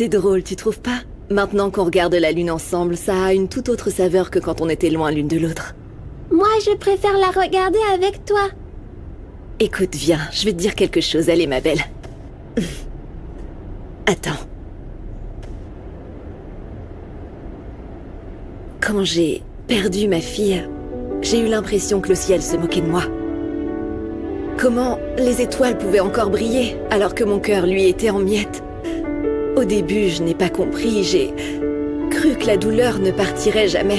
C'est drôle, tu trouves pas? Maintenant qu'on regarde la lune ensemble, ça a une toute autre saveur que quand on était loin l'une de l'autre. Moi, je préfère la regarder avec toi. Écoute, viens, je vais te dire quelque chose, allez ma belle. Attends. Quand j'ai perdu ma fille, j'ai eu l'impression que le ciel se moquait de moi. Comment les étoiles pouvaient encore briller alors que mon cœur, lui, était en miettes? Au début, je n'ai pas compris, j'ai cru que la douleur ne partirait jamais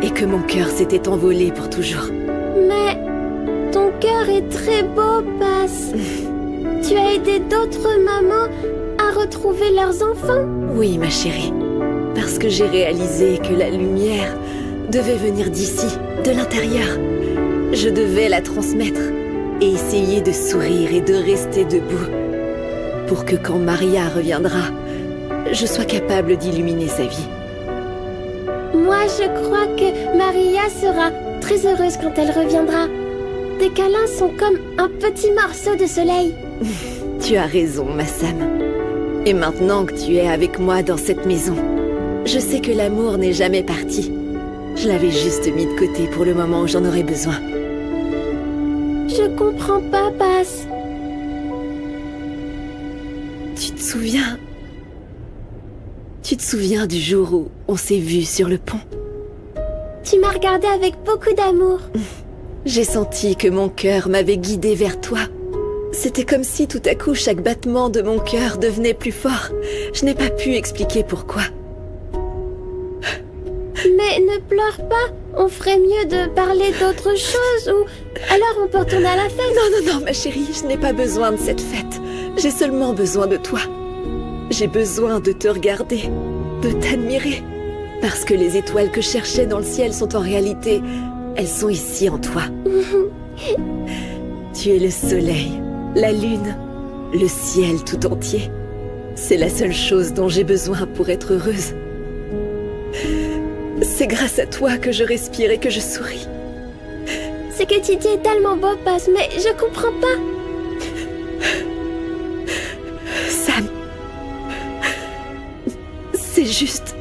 et que mon cœur s'était envolé pour toujours. Mais ton cœur est très beau, Pass. Tu as aidé d'autres mamans à retrouver leurs enfants? Oui, ma chérie. Parce que j'ai réalisé que la lumière devait venir d'ici, de l'intérieur. Je devais la transmettre et essayer de sourire et de rester debout pour que quand Maria reviendra, je sois capable d'illuminer sa vie. Moi, je crois que Maria sera très heureuse quand elle reviendra. Tes câlins sont comme un petit morceau de soleil. Tu as raison, ma Sam. Et maintenant que tu es avec moi dans cette maison, je sais que l'amour n'est jamais parti. Je l'avais juste mis de côté pour le moment où j'en aurais besoin. Je comprends pas, Pass. Tu te souviens? Tu te souviens du jour où on s'est vus sur le pont? Tu m'as regardé avec beaucoup d'amour. J'ai senti que mon cœur m'avait guidée vers toi. C'était comme si tout à coup chaque battement de mon cœur devenait plus fort. Je n'ai pas pu expliquer pourquoi. Mais ne pleure pas. On ferait mieux de parler d'autre chose ou... Alors on peut retourner à la fête. Non, ma chérie, je n'ai pas besoin de cette fête. J'ai seulement besoin de toi. J'ai besoin de te regarder, de t'admirer. Parce que les étoiles que je cherchais dans le ciel sont en réalité... Elles sont ici en toi. Tu es le soleil, la lune, le ciel tout entier. C'est la seule chose dont j'ai besoin pour être heureuse. C'est grâce à toi que je respire et que je souris. Ce que tu dis est tellement beau, Pass, mais je comprends pas. Sam, c'est juste...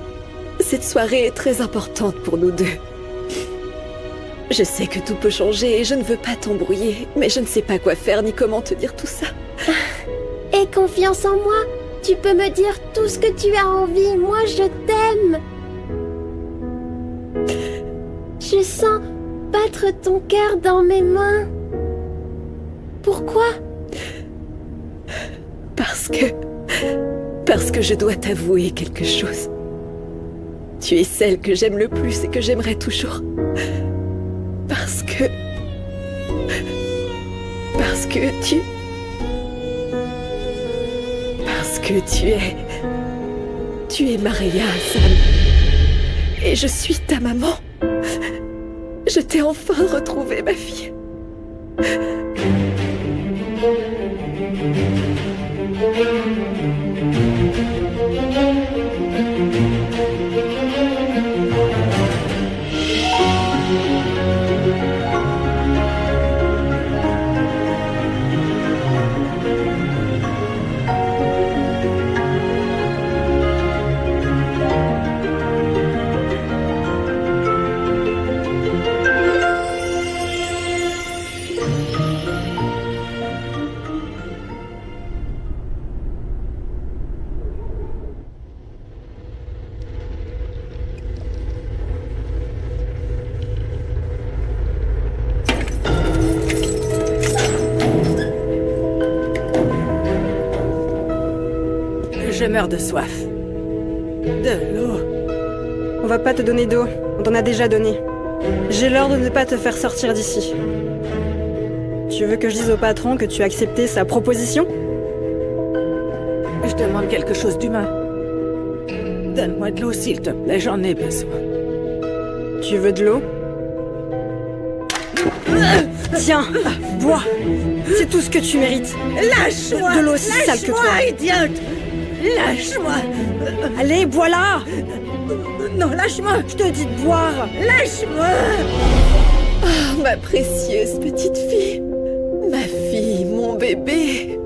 Cette soirée est très importante pour nous deux. Je sais que tout peut changer et je ne veux pas t'embrouiller, mais je ne sais pas quoi faire ni comment te dire tout ça. Aie confiance en moi. Tu peux me dire tout ce que tu as envie. Moi, je t'aime. Je sens battre ton cœur dans mes mains. Pourquoi? Parce que je dois t'avouer quelque chose. Tu es celle que j'aime le plus et que j'aimerais toujours. Parce que tu es Maria, Sam. Et je suis ta maman. Je t'ai enfin retrouvée, ma fille. Je meurs de soif. De l'eau. On va pas te donner d'eau, on t'en a déjà donné. J'ai l'ordre de ne pas te faire sortir d'ici. Tu veux que je dise au patron que tu as accepté sa proposition? Je demande quelque chose d'humain. Donne-moi de l'eau, s'il te plaît, j'en ai besoin. Tu veux de l'eau? Tiens, bois. C'est tout ce que tu mérites. Lâche-moi! De l'eau aussi sale que toi. Lâche-moi, idiote! Lâche-moi! Allez, bois là! Non, lâche-moi! Je te dis de boire. Lâche-moi! Oh, ma précieuse petite fille. Ma fille, mon bébé.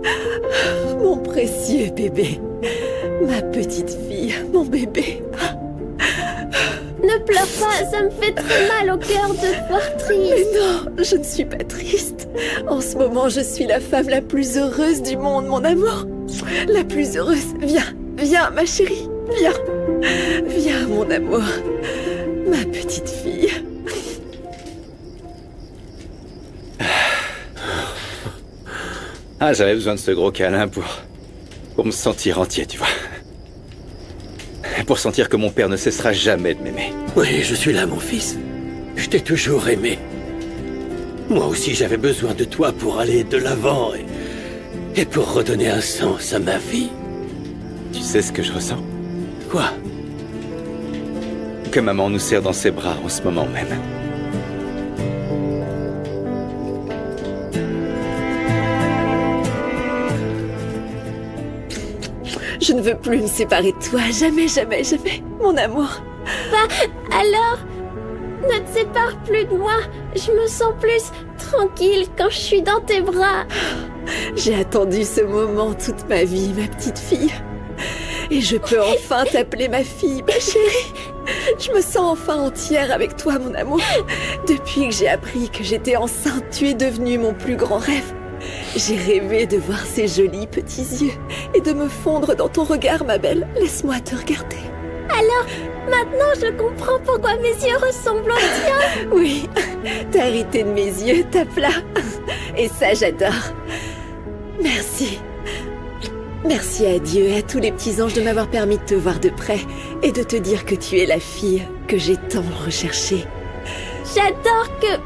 Mon précieux bébé. Ma petite fille, mon bébé. Ne pleure pas, ça me fait très mal au cœur de te voir triste. Mais non, je ne suis pas triste. En ce moment, je suis la femme la plus heureuse du monde, mon amour. La plus heureuse. Viens, viens, ma chérie. Viens. Viens, mon amour. Ma petite fille. Ah, j'avais besoin de ce gros câlin pour me sentir entier, tu vois. Pour sentir que mon père ne cessera jamais de m'aimer. Oui, je suis là, mon fils. Je t'ai toujours aimé. Moi aussi, j'avais besoin de toi pour aller de l'avant et pour redonner un sens à ma vie. Tu sais ce que je ressens? Quoi? Que maman nous serre dans ses bras en ce moment même. Je ne veux plus me séparer de toi. Jamais, jamais, jamais. Mon amour. Alors, ne te sépare plus de moi. Je me sens plus tranquille quand je suis dans tes bras. J'ai attendu ce moment toute ma vie, ma petite fille. Et je peux enfin t'appeler ma fille, ma chérie. Je me sens enfin entière avec toi, mon amour. Depuis que j'ai appris que j'étais enceinte, tu es devenu mon plus grand rêve. J'ai rêvé de voir ces jolis petits yeux et de me fondre dans ton regard, ma belle. Laisse-moi te regarder. Alors, maintenant je comprends pourquoi mes yeux ressemblent aux tiens. Oui, t'as hérité de mes yeux, ta plat. Et ça, j'adore. Merci. Merci à Dieu et à tous les petits anges de m'avoir permis de te voir de près et de te dire que tu es la fille que j'ai tant recherchée. J'adore que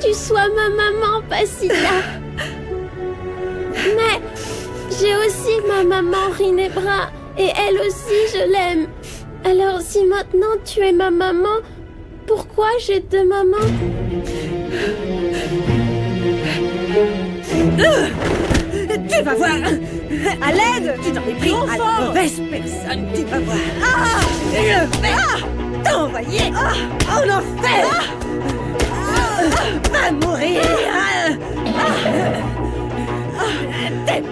tu sois ma maman, Pasilla. Mais j'ai aussi ma maman Rinebra et elle aussi je l'aime. Alors si maintenant tu es ma maman, pourquoi j'ai deux mamans? Tu vas voir. À l'aide. Tu t'en es pris à la mauvaise personne. Tu vas voir. Je vais t'envoyer en enfer. Va mourir. Tête.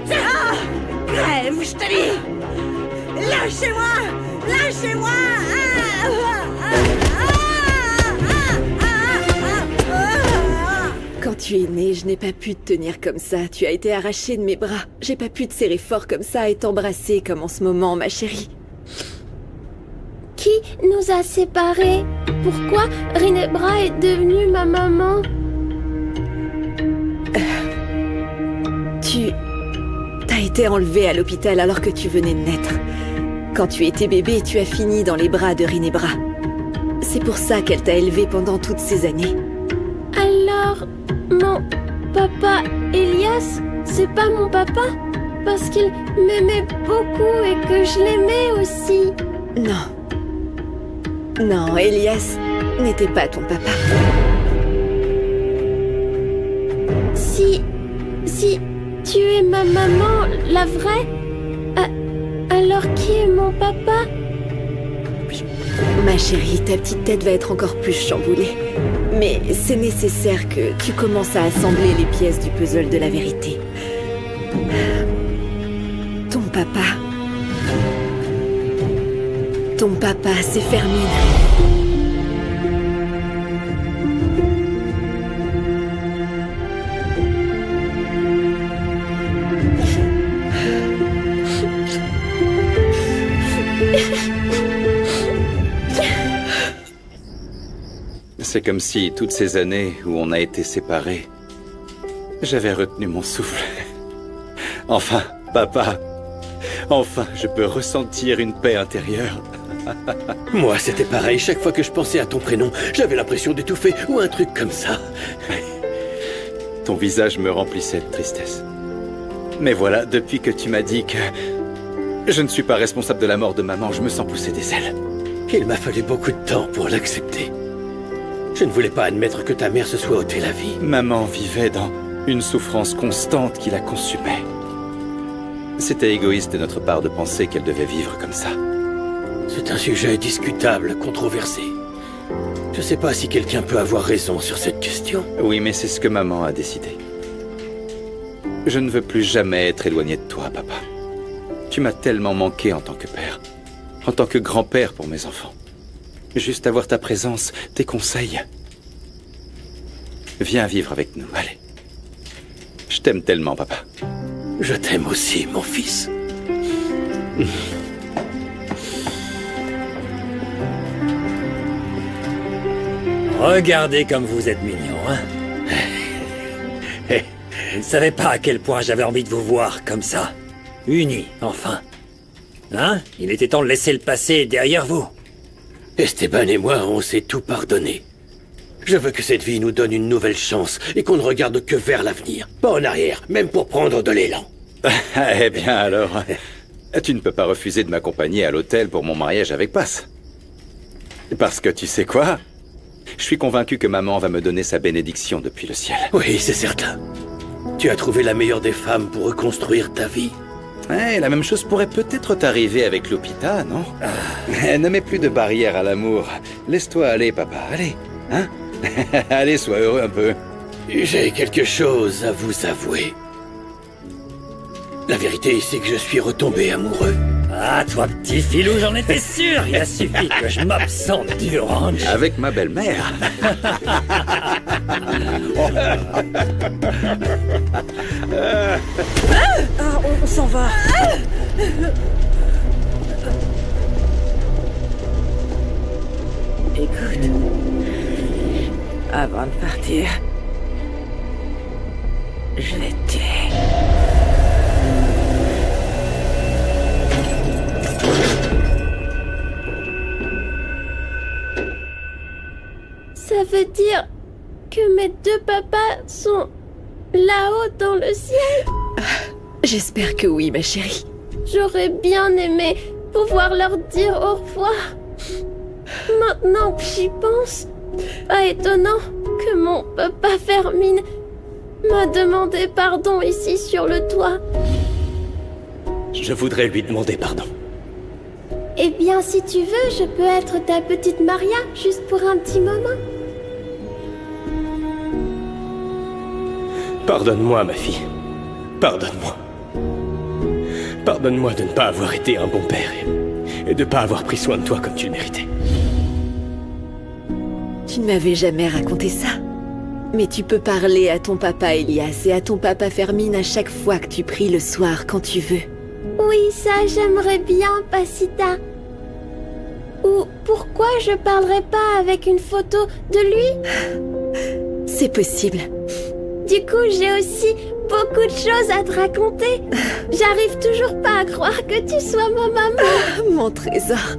Crève, je te dis. Lâchez-moi. Lâchez-moi. Quand tu es né, je n'ai pas pu te tenir comme ça. Tu as été arraché de mes bras. J'ai pas pu te serrer fort comme ça et t'embrasser comme en ce moment, ma chérie. Qui nous a séparés? Pourquoi Rinebra est devenue ma maman? T'as été enlevé à l'hôpital alors que tu venais de naître. Quand tu étais bébé, tu as fini dans les bras de Rinebra. C'est pour ça qu'elle t'a élevé pendant toutes ces années. Alors, mon papa Elias, c'est pas mon papa? Parce qu'il m'aimait beaucoup et que je l'aimais aussi. Non. Non, Elias n'était pas ton papa. Si tu es ma maman, la vraie, alors qui est mon papa? Ma chérie, ta petite tête va être encore plus chamboulée. Mais c'est nécessaire que tu commences à assembler les pièces du puzzle de la vérité. Ton papa, c'est Fermine. C'est comme si, toutes ces années où on a été séparés, j'avais retenu mon souffle. Enfin, papa, enfin, je peux ressentir une paix intérieure. Moi, c'était pareil. Chaque fois que je pensais à ton prénom, j'avais l'impression d'étouffer ou un truc comme ça. Ton visage me remplissait de tristesse. Mais voilà, depuis que tu m'as dit que je ne suis pas responsable de la mort de maman, je me sens pousser des ailes. Il m'a fallu beaucoup de temps pour l'accepter. Je ne voulais pas admettre que ta mère se soit ôté la vie. Maman vivait dans une souffrance constante qui la consumait. C'était égoïste de notre part de penser qu'elle devait vivre comme ça. C'est un sujet discutable, controversé. Je ne sais pas si quelqu'un peut avoir raison sur cette question. Oui, mais c'est ce que maman a décidé. Je ne veux plus jamais être éloigné de toi, papa. Tu m'as tellement manqué en tant que père, en tant que grand-père pour mes enfants. Juste avoir ta présence, tes conseils. Viens vivre avec nous, allez. Je t'aime tellement, papa. Je t'aime aussi, mon fils. Regardez comme vous êtes mignon, hein. Vous ne savez pas à quel point j'avais envie de vous voir comme ça. Unis, enfin. Hein? Il était temps de laisser le passé derrière vous. Esteban et moi, on s'est tout pardonné. Je veux que cette vie nous donne une nouvelle chance et qu'on ne regarde que vers l'avenir, pas en arrière, même pour prendre de l'élan. Eh bien alors, tu ne peux pas refuser de m'accompagner à l'hôtel pour mon mariage avec Paz. Parce que tu sais quoi? Je suis convaincu que maman va me donner sa bénédiction depuis le ciel. Oui, c'est certain. Tu as trouvé la meilleure des femmes pour reconstruire ta vie. Ouais, la même chose pourrait peut-être t'arriver avec Lupita, non? Ne mets plus de barrières à l'amour. Laisse-toi aller, papa, allez. Hein? Allez, sois heureux un peu. J'ai quelque chose à vous avouer. La vérité, c'est que je suis retombé amoureux. Ah, toi, petit filou, j'en étais sûr. Il a suffi que je m'absente du ranch. Avec ma belle-mère. On s'en va. Écoute, avant de partir, je vais te tuer. Ça veut dire que mes deux papas sont là-haut dans le ciel? J'espère que oui, ma chérie. J'aurais bien aimé pouvoir leur dire au revoir. Maintenant que j'y pense, pas étonnant que mon papa Fermine m'a demandé pardon ici sur le toit. Je voudrais lui demander pardon. Eh bien, si tu veux, je peux être ta petite Maria, juste pour un petit moment. Pardonne-moi, ma fille. Pardonne-moi. Pardonne-moi de ne pas avoir été un bon père et de ne pas avoir pris soin de toi comme tu le méritais. Tu ne m'avais jamais raconté ça. Mais tu peux parler à ton papa Elias et à ton papa Fermine à chaque fois que tu pries le soir, quand tu veux. Oui, ça j'aimerais bien, Pasita. Ou pourquoi je parlerais pas avec une photo de lui? C'est possible. Du coup, j'ai aussi beaucoup de choses à te raconter. J'arrive toujours pas à croire que tu sois ma maman. Mon trésor.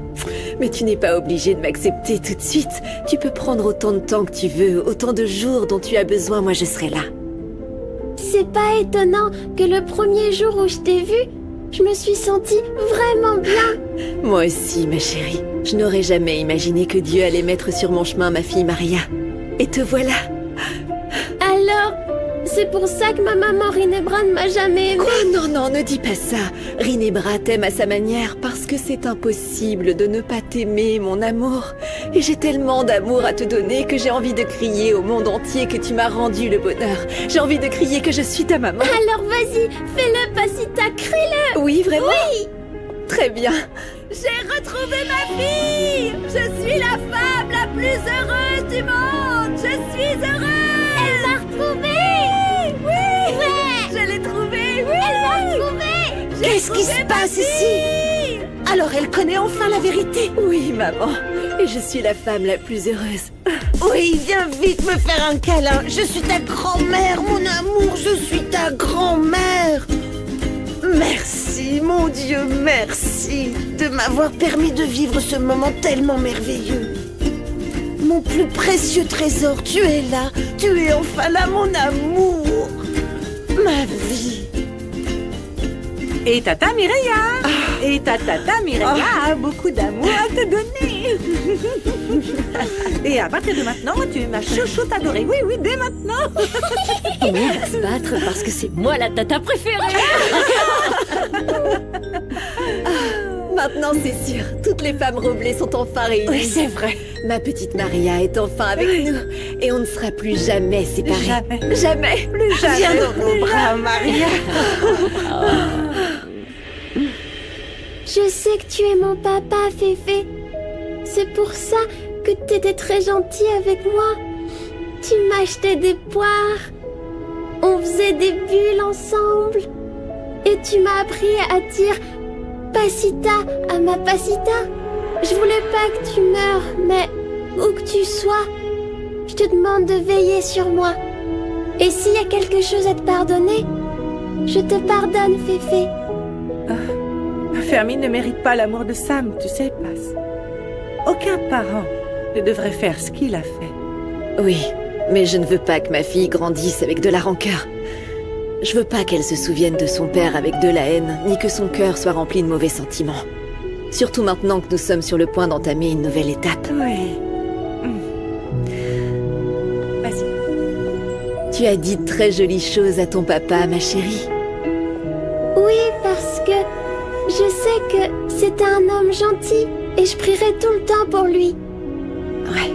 Mais tu n'es pas obligé de m'accepter tout de suite. Tu peux prendre autant de temps que tu veux, autant de jours dont tu as besoin, moi je serai là. C'est pas étonnant que le premier jour où je t'ai vue, je me suis sentie vraiment bien. Moi aussi, ma chérie. Je n'aurais jamais imaginé que Dieu allait mettre sur mon chemin ma fille Maria. Et te voilà. Alors, c'est pour ça que ma maman Rinebra ne m'a jamais aimée. Quoi? Non, non, ne dis pas ça. Rinebra t'aime à sa manière parce que c'est impossible de ne pas t'aimer, mon amour. Et j'ai tellement d'amour à te donner que j'ai envie de crier au monde entier que tu m'as rendu le bonheur. J'ai envie de crier que je suis ta maman. Alors vas-y, fais-le, Pasita, crie-le. Oui, vraiment? Oui. Très bien. J'ai retrouvé ma fille. Je suis la femme la plus heureuse du monde. Je suis heureuse. Elle m'a retrouvée. Oui. Ouais. Je l'ai trouvée. Oui. Elle m'a retrouvée. Qu'est-ce qui se passe ici? Alors elle connaît enfin la vérité. Oui, maman. Et je suis la femme la plus heureuse. Oui, viens vite me faire un câlin. Je suis ta grand-mère, mon amour. Je suis ta grand-mère. Merci, mon Dieu, merci de m'avoir permis de vivre ce moment tellement merveilleux. Mon plus précieux trésor, tu es là. Tu es enfin là, mon amour. Ma vie. Et Tata Mireia. Et ta tata Mireia a beaucoup d'amour à te donner. Et à partir de maintenant, tu es ma chouchoute adorée. Oui, oui, dès maintenant. On va se battre parce que c'est moi la tata préférée. Maintenant, c'est sûr. Toutes les femmes roblées sont enfin réunies. Oui, c'est vrai. Ma petite Maria est enfin avec nous. Et on ne sera plus jamais séparés. Jamais. Jamais. Plus jamais. Viens dans nos bras, Maria. Je sais que tu es mon papa, Féfé. C'est pour ça que t'étais très gentil avec moi. Tu m'achetais des poires. On faisait des bulles ensemble. Et tu m'as appris à dire Pasita à ma Pasita. Je voulais pas que tu meures, mais où que tu sois, je te demande de veiller sur moi. Et s'il y a quelque chose à te pardonner, je te pardonne, Féfé. Fermine ne mérite pas l'amour de Sam, tu sais, Passe. Aucun parent ne devrait faire ce qu'il a fait. Oui, mais je ne veux pas que ma fille grandisse avec de la rancœur. Je veux pas qu'elle se souvienne de son père avec de la haine, ni que son cœur soit rempli de mauvais sentiments. Surtout maintenant que nous sommes sur le point d'entamer une nouvelle étape. Oui. Vas-y. Tu as dit de très jolies choses à ton papa, ma chérie. Oui, parce que je sais que c'était un homme gentil et je prierai tout le temps pour lui. Ouais.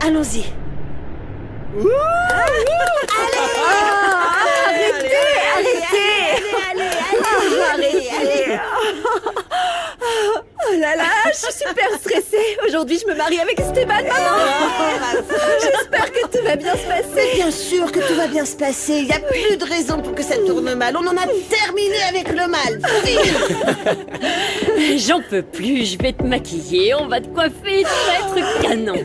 Allons-y. Arrêtez. Oh là là, je suis super stressée. Aujourd'hui, je me marie avec Esteban, maman. J'espère que tout va bien se passer. Mais bien sûr que tout va bien se passer. Il n'y a plus de raison pour que ça tourne mal. On en a terminé avec le mal. J'en peux plus, je vais te maquiller, on va te coiffer, tu vas être canon.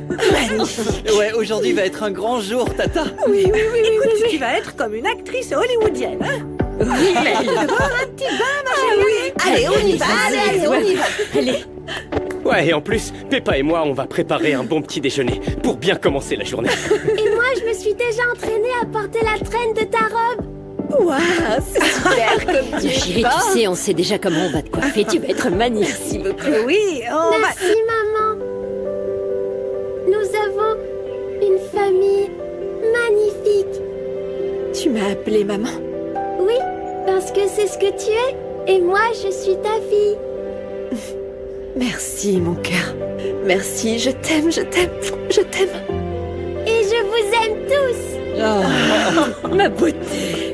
Ouais, aujourd'hui va être un grand jour, Tata. Oui. Écoute, tu vas être comme une actrice hollywoodienne, hein? Oui, mais... Un petit bain, ma chérie. Allez, on y va, on y va. Allez. Ouais, et en plus, Peppa et moi, on va préparer un bon petit déjeuner pour bien commencer la journée. Et moi, je me suis déjà entraînée à porter la traîne de ta robe. Waouh, c'est super comme tu es Chérie, forte. tu sais, on sait déjà comment on va te coiffer, tu vas être magnifique. Merci beaucoup. Oui, on va... Merci, maman. Nous avons une famille magnifique. Tu m'as appelée maman. Oui, parce que c'est ce que tu es. Et moi, je suis ta fille. Merci, mon cœur. Merci, je t'aime. Et je vous aime tous. Oh, ma beauté.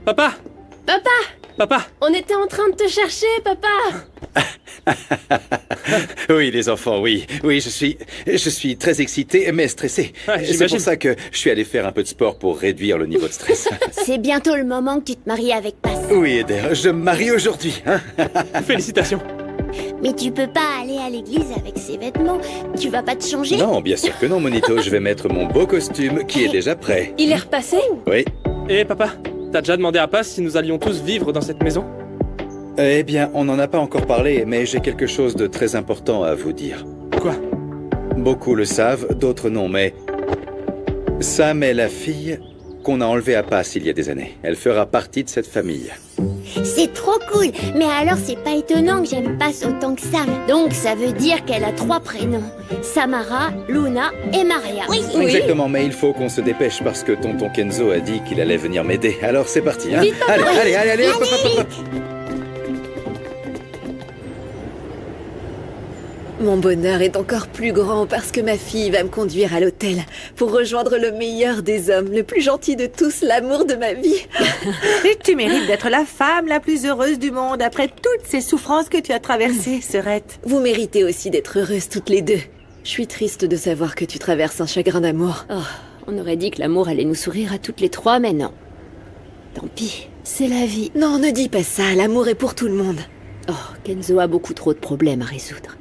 Papa! Papa! On était en train de te chercher, papa. Oui, les enfants, oui. Oui, je suis très excité, mais stressé. Ouais, C'est pour ça que je suis allé faire un peu de sport pour réduire le niveau de stress. C'est bientôt le moment que tu te maries avec Passe. Oui, Eder, je me marie aujourd'hui. Hein. Félicitations! Mais tu peux pas aller à l'église avec ces vêtements. Tu vas pas te changer? Non, bien sûr que non, Monito. Je vais mettre mon beau costume qui est déjà prêt. Il est repassé? Oui. Et papa, t'as déjà demandé à Paz si nous allions tous vivre dans cette maison? Eh bien, on n'en a pas encore parlé, mais j'ai quelque chose de très important à vous dire. Quoi? Beaucoup le savent, d'autres non, mais... Sam est la fille qu'on a enlevée à Paz il y a des années. Elle fera partie de cette famille. C'est trop cool. Mais alors, c'est pas étonnant que j'aime Passe autant que Sam. Donc, ça veut dire qu'elle a 3 prénoms. Samara, Luna et Maria. Oui. Exactement, mais il faut qu'on se dépêche parce que tonton Kenzo a dit qu'il allait venir m'aider. Alors c'est parti, hein. Allez, hop. Mon bonheur est encore plus grand parce que ma fille va me conduire à l'hôtel pour rejoindre le meilleur des hommes, le plus gentil de tous, l'amour de ma vie. Et tu mérites d'être la femme la plus heureuse du monde après toutes ces souffrances que tu as traversées, Serette. Vous méritez aussi d'être heureuses toutes les deux. Je suis triste de savoir que tu traverses un chagrin d'amour. Oh, on aurait dit que l'amour allait nous sourire à toutes les 3, mais non. Tant pis, c'est la vie. Non, ne dis pas ça, l'amour est pour tout le monde. Oh, Kenzo a beaucoup trop de problèmes à résoudre.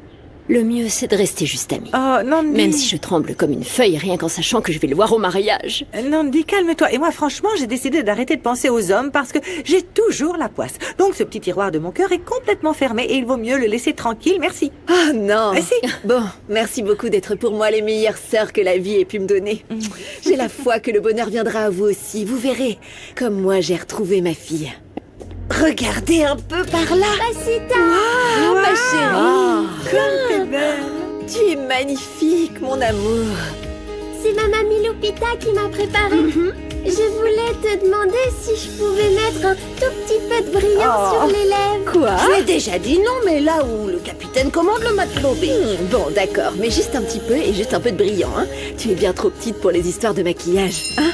Le mieux, c'est de rester juste amis. Oh, Nandi. Même si je tremble comme une feuille, rien qu'en sachant que je vais le voir au mariage. Nandi, calme-toi. Et moi, franchement, j'ai décidé d'arrêter de penser aux hommes parce que j'ai toujours la poisse. Donc, ce petit tiroir de mon cœur est complètement fermé et il vaut mieux le laisser tranquille, merci. Oh non. Si. Bon, merci beaucoup d'être pour moi les meilleures sœurs que la vie ait pu me donner. J'ai la foi que le bonheur viendra à vous aussi, vous verrez. Comme moi, j'ai retrouvé ma fille. Regardez un peu par là. Pasita. Ah, ma chérie. Comme t'es belle. Tu es magnifique, mon amour. C'est ma mamie Lupita qui m'a préparé. Je voulais te demander si je pouvais mettre un tout petit peu de brillant sur les lèvres. Quoi? Je lui ai déjà dit non, mais là où le capitaine commande, le matelot obéit. Bon, d'accord, mais juste un petit peu et juste un peu de brillant, hein. Tu es bien trop petite pour les histoires de maquillage, hein.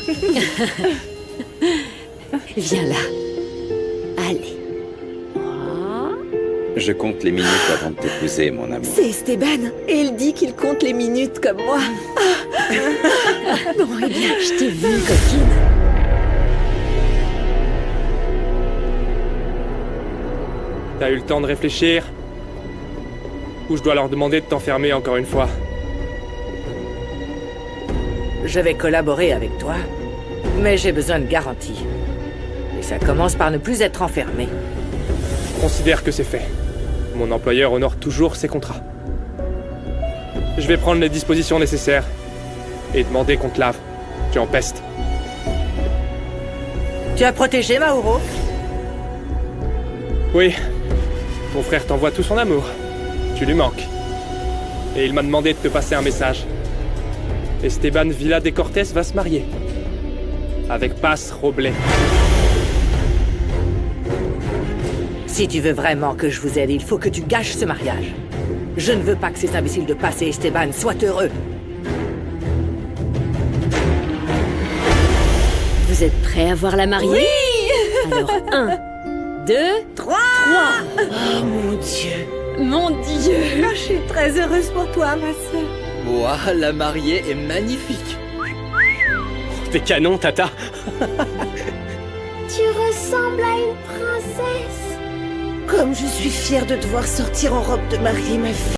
Viens là. Allez. Je compte les minutes avant de t'épouser, mon amour. C'est Esteban, et il dit qu'il compte les minutes comme moi. Bon, eh bien, je t'ai vue, coquine. T'as eu le temps de réfléchir? Ou je dois leur demander de t'enfermer encore une fois? Je vais collaborer avec toi, mais j'ai besoin de garanties. Et ça commence par ne plus être enfermé. Considère que c'est fait. Mon employeur honore toujours ses contrats. Je vais prendre les dispositions nécessaires et demander qu'on te lave. Tu en pestes. Tu as protégé Mauro? Oui. Ton frère t'envoie tout son amour. Tu lui manques. Et il m'a demandé de te passer un message. Esteban Villa de Cortés va se marier. Avec Paz Robles. Si tu veux vraiment que je vous aide, il faut que tu gâches ce mariage. Je ne veux pas que ces imbéciles de Paz et Esteban soient heureux. Vous êtes prêts à voir la mariée? Oui. Alors, 1, 2, 3. Oh mon Dieu. Mon Dieu. Je suis très heureuse pour toi, ma sœur. Ouah, la mariée est magnifique. T'es canon, Tata. Tu ressembles à une princesse. Comme je suis fière de te voir sortir en robe de mariée, ma fille.